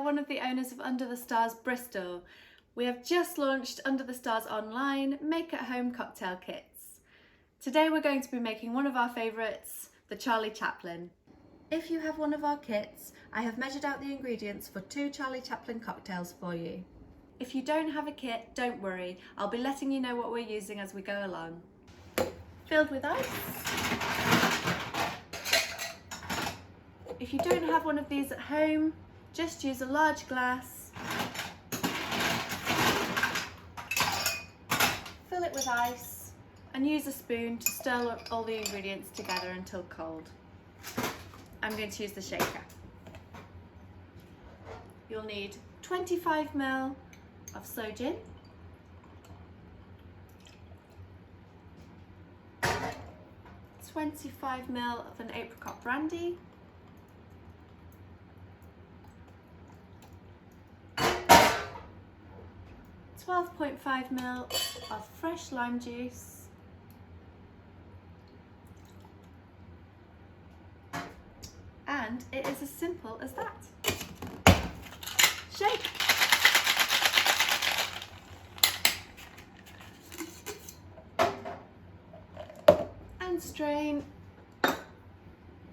one of the owners of Under the Stars Bristol. We have just launched Under the Stars online make-at-home cocktail kits. Today we're going to be making one of our favourites, the Charlie Chaplin. If you have one of our kits, I have measured out the ingredients for 2 Charlie Chaplin cocktails for you. If you don't have a kit, don't worry, I'll be letting you know what we're using as we go along. Filled with ice. If you don't have one of these at home, just use a large glass. Fill it with ice and use a spoon to stir all the ingredients together until cold. I'm going to use the shaker. You'll need 25 ml of sloe gin, 25 ml of an apricot brandy, 12.5 ml of fresh lime juice, and it is as simple as that. Shake! And strain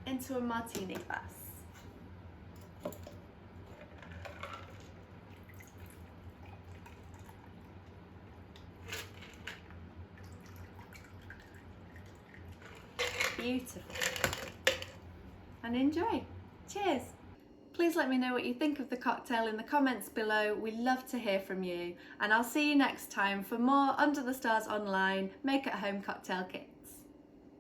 into a martini glass. Beautiful. And enjoy. Cheers. Please let me know what you think of the cocktail in the comments below. We love to hear from you. And I'll see you next time for more Under the Stars online make-at-home cocktail kits.